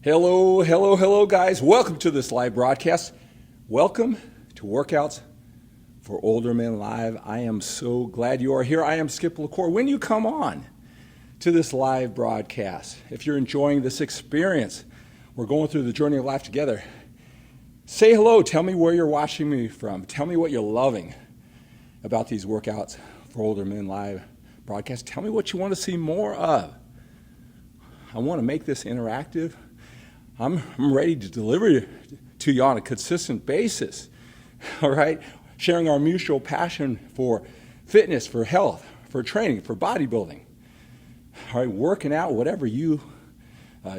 Hello, guys. Welcome to this live broadcast. Welcome to Workouts for Older Men Live. I am so glad you are here. I am Skip LaCour. When you come on to this live broadcast, if you're enjoying this experience, we're going through the journey of life together. Say hello. Tell me where you're watching me from. Tell me what you're loving about these Workouts for Older Men Live broadcasts. Tell me what you want to see more of. I want to make this interactive. I'm ready to deliver to you on a consistent basis, all right? Sharing our mutual passion for fitness, for health, for training, for bodybuilding, all right? Working out, whatever you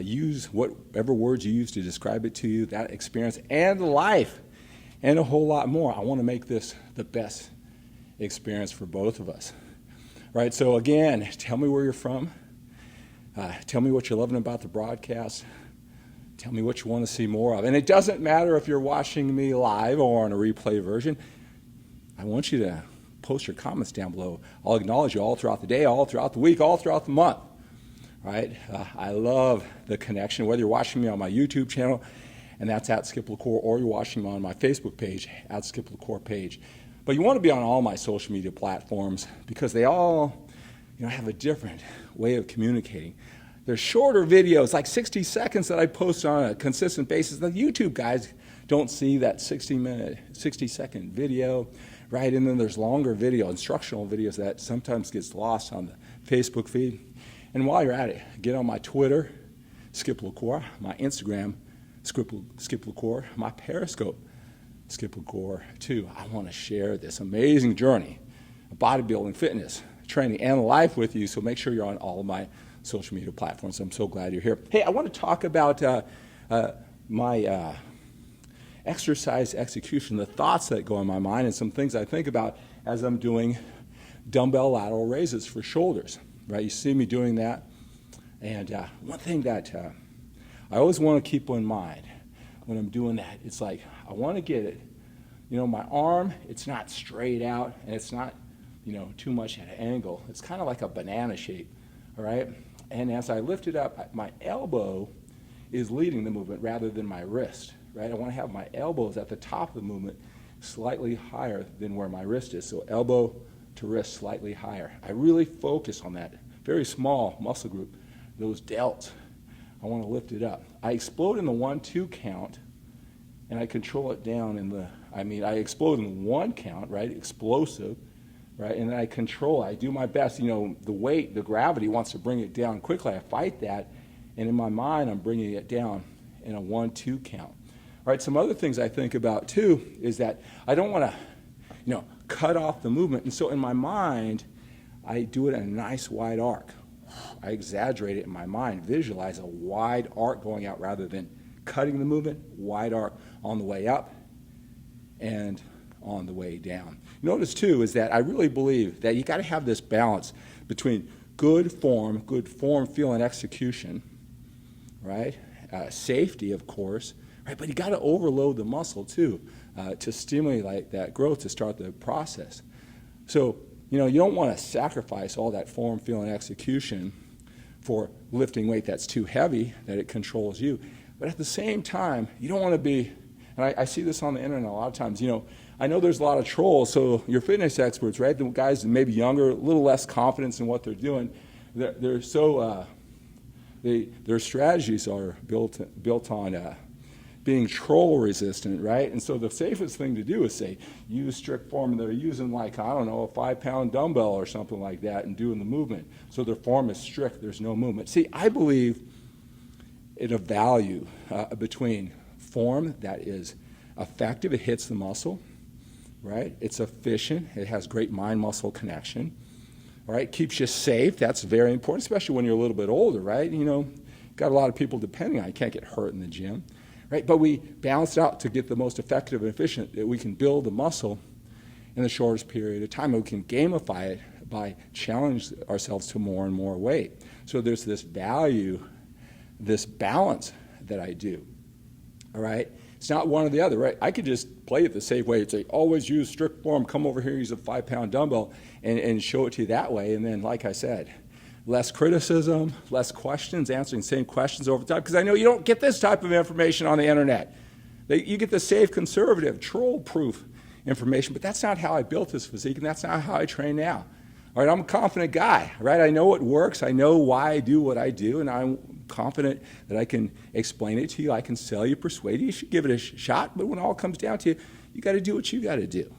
use, whatever words you use to describe it to you, that experience, and life, and a whole lot more. I want to make this the best experience for both of us, right? So again, tell me where you're from. Tell me what you're loving about the broadcast. Tell me what you want to see more of. And it doesn't matter if you're watching me live or on a replay version. I want you to post your comments down below. I'll acknowledge you all throughout the day, all throughout the week, all throughout the month. Right? I love the connection, whether you're watching me on my YouTube channel, and that's at Skip LaCour, or you're watching me on my Facebook page, at Skip LaCour page. But you want to be on all my social media platforms because they all have a different way of communicating. They're shorter videos, like 60 seconds that I post on a consistent basis. The YouTube guys don't see that 60-second video, right? And then there's longer video, instructional videos that sometimes gets lost on the Facebook feed. And while you're at it, get on my Twitter, Skip LaCour, my Instagram, Skip LaCour, my Periscope, Skip LaCour too. I want to share this amazing journey of bodybuilding, fitness, training, and life with you, so make sure you're on all of my social media platforms. I'm so glad you're here. Hey, I want to talk about my exercise execution, the thoughts that go in my mind, and some things I think about as I'm doing dumbbell lateral raises for shoulders. Right? You see me doing that. And one thing that I always want to keep in mind when I'm doing that, it's like I want to get it, my arm, it's not straight out, and it's not, too much at an angle. It's kind of like a banana shape, all right? And as I lift it up, my elbow is leading the movement rather than my wrist, right? I want to have my elbows at the top of the movement slightly higher than where my wrist is. So elbow to wrist slightly higher. I really focus on that very small muscle group, those delts. I want to lift it up. I explode in the 1-2 count, and I control it down I explode in 1 count, right? Explosive. Right, and then I control it. I do my best. The weight, the gravity wants to bring it down quickly. I fight that, and in my mind, I'm bringing it down in a 1-2 count. All right, some other things I think about, too, is that I don't want to, cut off the movement. And so in my mind, I do it in a nice wide arc. I exaggerate it in my mind, visualize a wide arc going out rather than cutting the movement, wide arc on the way up and on the way down. Notice, too, is that I really believe that you got to have this balance between good form, feel, and execution, right? Safety, of course, right? But you got to overload the muscle, too, to stimulate that growth to start the process. So, you don't want to sacrifice all that form, feel, and execution for lifting weight that's too heavy, that it controls you. But at the same time, you don't want to be, and I see this on the internet a lot of times, I know there's a lot of trolls, so your fitness experts, right, the guys maybe younger, a little less confidence in what they're doing, they're so, their strategies are built on being troll resistant, right? And so the safest thing to do is say, use strict form, and they're using a 5-pound dumbbell or something like that and doing the movement. So their form is strict, there's no movement. See, I believe in a value between form that is effective, it hits the muscle, right? It's efficient. It has great mind-muscle connection, right? Keeps you safe. That's very important, especially when you're a little bit older, right? Got a lot of people depending on you. Can't get hurt in the gym, right? But we balance it out to get the most effective and efficient that we can build the muscle in the shortest period of time. And we can gamify it by challenging ourselves to more and more weight. So there's this value, this balance that I do, all right? It's not one or the other, right? I could just play it the safe way and say, always use strict form, come over here, use a 5-pound dumbbell, and show it to you that way. And then, like I said, less criticism, less questions, answering the same questions over time, because I know you don't get this type of information on the internet. You get the safe, conservative, troll-proof information, but that's not how I built this physique, and that's not how I train now. All right, I'm a confident guy, right? I know what works. I know why I do what I do, and I'm confident that I can explain it to you. I can sell you, persuade you. You should give it a shot, but when it all comes down to you got to do what you got to do.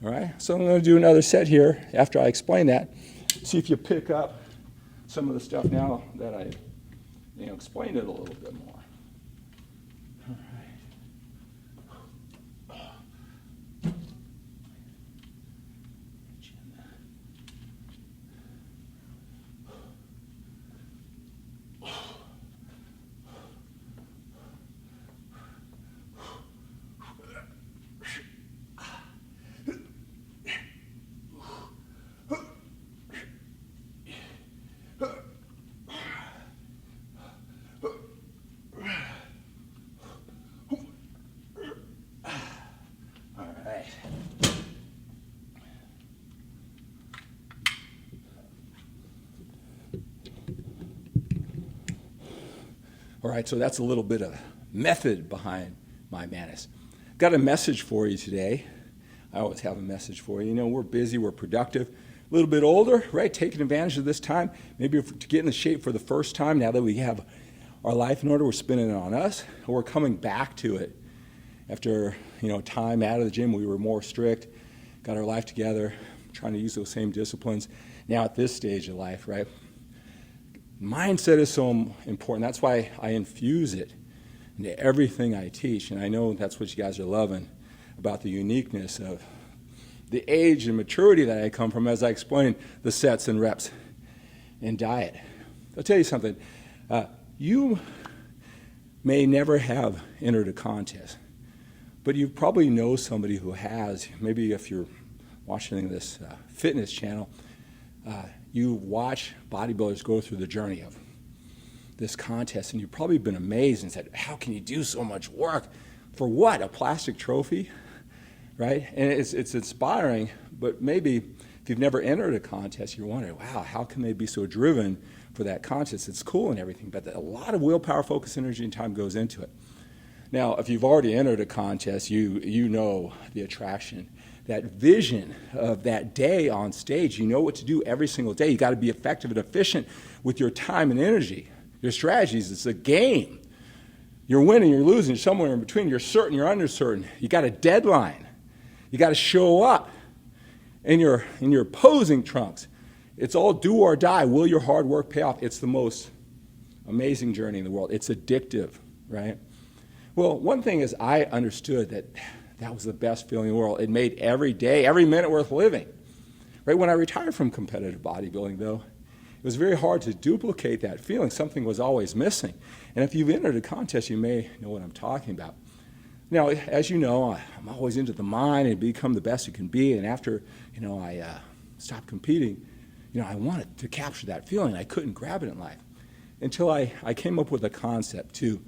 All right, so I'm going to do another set here after I explain that. See if you pick up some of the stuff now that I explained it a little bit more. All right. All right, so that's a little bit of method behind my madness. Got a message for you today. I always have a message for you. You know, we're busy, we're productive, a little bit older, right? Taking advantage of this time, maybe to get in the shape for the first time now that we have our life in order, we're spending it on us, or we're coming back to it. After, time out of the gym, we were more strict, got our life together, trying to use those same disciplines. Now at this stage of life, right? Mindset is so important. That's why I infuse it into everything I teach. And I know that's what you guys are loving about the uniqueness of the age and maturity that I come from as I explain the sets and reps and diet. I'll tell you something. You may never have entered a contest, but you probably know somebody who has. Maybe if you're watching this fitness channel, you watch bodybuilders go through the journey of this contest, and you've probably been amazed and said, how can you do so much work for what? A plastic trophy, right? And it's inspiring, but maybe if you've never entered a contest, you're wondering, wow, how can they be so driven for that contest? It's cool and everything, but a lot of willpower, focus, energy, and time goes into it. Now, if you've already entered a contest, you know the attraction, that vision of that day on stage. You know what to do every single day. You got to be effective and efficient with your time and energy. Your strategies, it's a game. You're winning, you're losing, somewhere in between. You're certain, you're uncertain. You got a deadline. You got to show up in your posing trunks. It's all do or die. Will your hard work pay off? It's the most amazing journey in the world. It's addictive, right? Well, one thing is I understood that was the best feeling in the world. It made every day, every minute worth living. Right? When I retired from competitive bodybuilding, though, it was very hard to duplicate that feeling. Something was always missing. And if you've entered a contest, you may know what I'm talking about. Now, as you know, I'm always into the mind and become the best you can be. And after, I stopped competing, I wanted to capture that feeling. I couldn't grab it in life until I came up with a concept to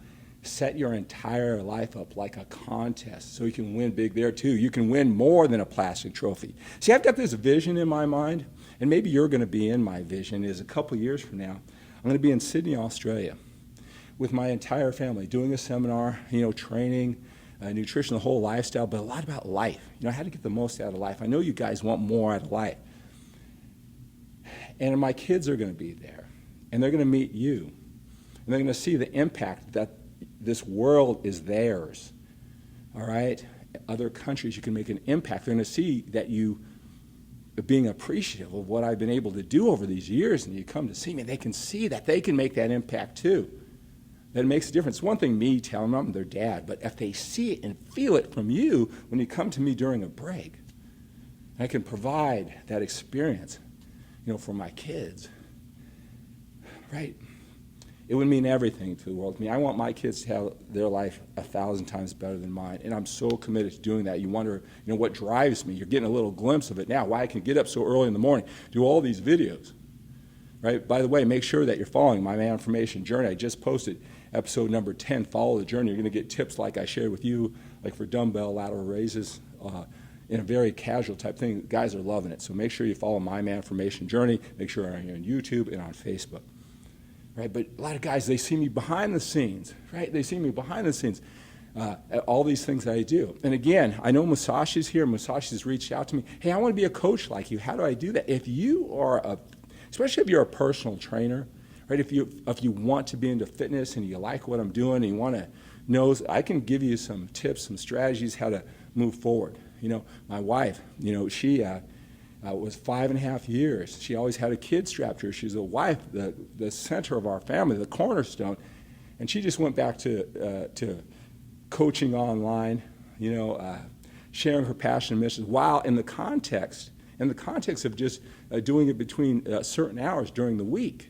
set your entire life up like a contest so you can win big there too. You can win more than a plastic trophy. See, I've got this vision in my mind, and maybe you're going to be in my vision, is a couple years from now, I'm going to be in Sydney, Australia with my entire family doing a seminar, training, nutrition, the whole lifestyle, but a lot about life. How to get the most out of life. I know you guys want more out of life. And my kids are going to be there, and they're going to meet you, and they're going to see the impact that this world is theirs, all right? Other countries, you can make an impact. They're going to see that you being appreciative of what I've been able to do over these years, and you come to see me, they can see that they can make that impact too. That it makes a difference. One thing me telling them I'm their dad, but if they see it and feel it from you when you come to me during a break, I can provide that experience, for my kids, right? It would mean everything to the world to me. I want my kids to have their life 1,000 times better than mine, and I'm so committed to doing that. You wonder, what drives me. You're getting a little glimpse of it now, why I can get up so early in the morning, do all these videos, right? By the way, make sure that you're following my MANformation journey. I just posted episode number 10, Follow the Journey. You're going to get tips like I shared with you, like for dumbbell lateral raises, in a very casual type thing. Guys are loving it. So make sure you follow my MANformation journey. Make sure you're on YouTube and on Facebook. Right? But a lot of guys, they see me behind the scenes. Right? They see me behind the scenes. At all these things that I do. And again, I know Musashi's here. Musashi's reached out to me. Hey, I want to be a coach like you. How do I do that? If you are especially if you're a personal trainer, right? If you want to be into fitness and you like what I'm doing and you want to know, I can give you some tips, some strategies how to move forward. My wife, she was 5.5 years. She always had a kid strapped to her. She's a wife, the center of our family, the cornerstone. And she just went back to coaching online, sharing her passion and missions, while in the context of just doing it between certain hours during the week,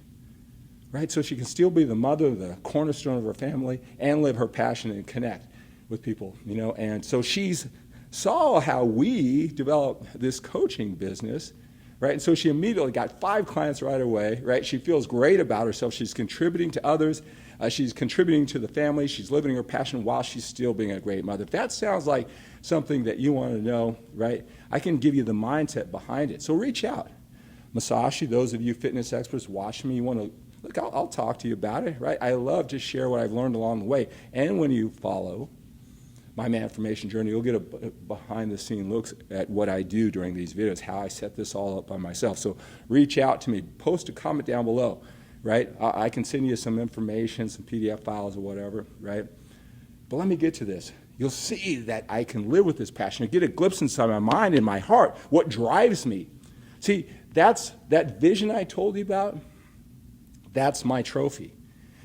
right? So she can still be the mother, the cornerstone of her family, and live her passion and connect with people, And so she's saw how we developed this coaching business, right? And so she immediately got 5 clients right away, right? She feels great about herself. She's contributing to others. She's contributing to the family. She's living her passion while she's still being a great mother. If that sounds like something that you want to know, right, I can give you the mindset behind it. So reach out. Masashi, those of you fitness experts watching me, you want to, look, I'll talk to you about it, right? I love to share what I've learned along the way. And when you follow my MANformation journey, you'll get a behind-the-scene looks at what I do during these videos, how I set this all up by myself. So reach out to me. Post a comment down below, right? I can send you some information, some PDF files or whatever, right? But let me get to this. You'll see that I can live with this passion. You get a glimpse inside my mind and my heart, what drives me. See, that vision I told you about, that's my trophy.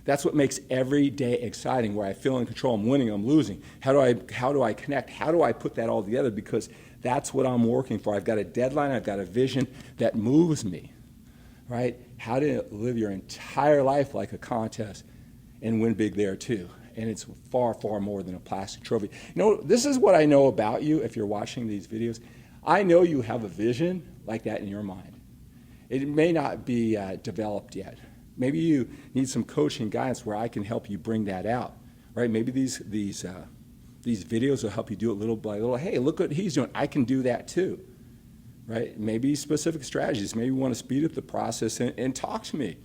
That's what makes every day exciting, where I feel in control. I'm winning, I'm losing. How do I connect? How do I put that all together? Because that's what I'm working for. I've got a deadline. I've got a vision that moves me, right? How to live your entire life like a contest and win big there too. And it's far, far more than a plastic trophy. This is what I know about you if you're watching these videos. I know you have a vision like that in your mind. It may not be developed yet. Maybe you need some coaching guidance where I can help you bring that out, right? Maybe these videos will help you do it little by little. Hey, look what he's doing. I can do that too, right? Maybe specific strategies. Maybe you want to speed up the process and talk to me,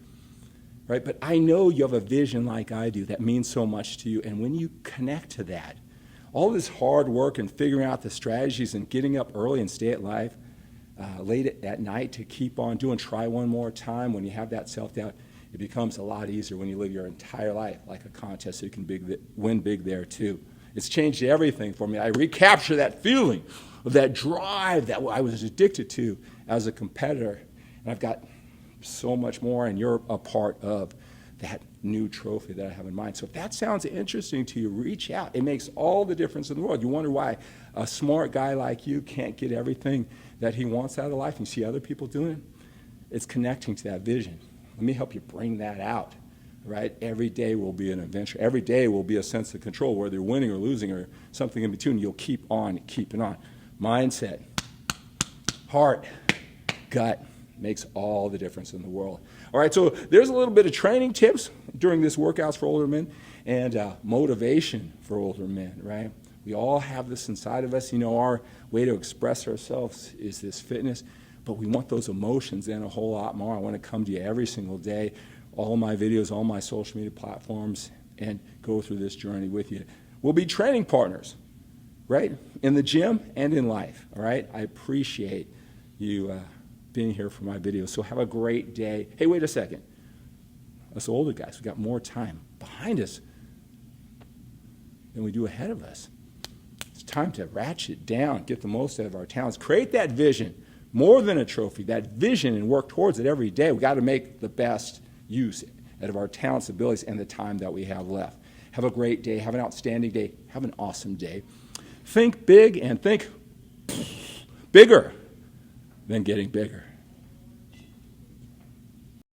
right? But I know you have a vision like I do that means so much to you. And when you connect to that, all this hard work and figuring out the strategies and getting up early and stay at life late at night to keep on doing, try one more time, when you have that self-doubt, it becomes a lot easier when you live your entire life like a contest, so you can win big there too. It's changed everything for me. I recapture that feeling of that drive that I was addicted to as a competitor. And I've got so much more, and you're a part of that new trophy that I have in mind. So if that sounds interesting to you, reach out. It makes all the difference in the world. You wonder why a smart guy like you can't get everything that he wants out of life, and you see other people doing it? It's connecting to that vision. Let me help you bring that out, right? Every day will be an adventure. Every day will be a sense of control, whether you're winning or losing or something in between. You'll keep on keeping on. Mindset, heart, gut makes all the difference in the world. All right, so there's a little bit of training tips during this Workouts for Older Men and motivation for older men, right? We all have this inside of us. Our way to express ourselves is this fitness. But we want those emotions and a whole lot more. I want to come to you every single day, all my videos, all my social media platforms, and go through this journey with you. We'll be training partners, right, in the gym and in life, all right? I appreciate you being here for my videos. So have a great day. Hey, wait a second. Us older guys, we got more time behind us than we do ahead of us. It's time to ratchet down, get the most out of our talents, create that vision. More than a trophy, that vision, and work towards it every day. We've got to make the best use out of our talents, abilities, and the time that we have left. Have a great day. Have an outstanding day. Have an awesome day. Think big and think bigger than getting bigger.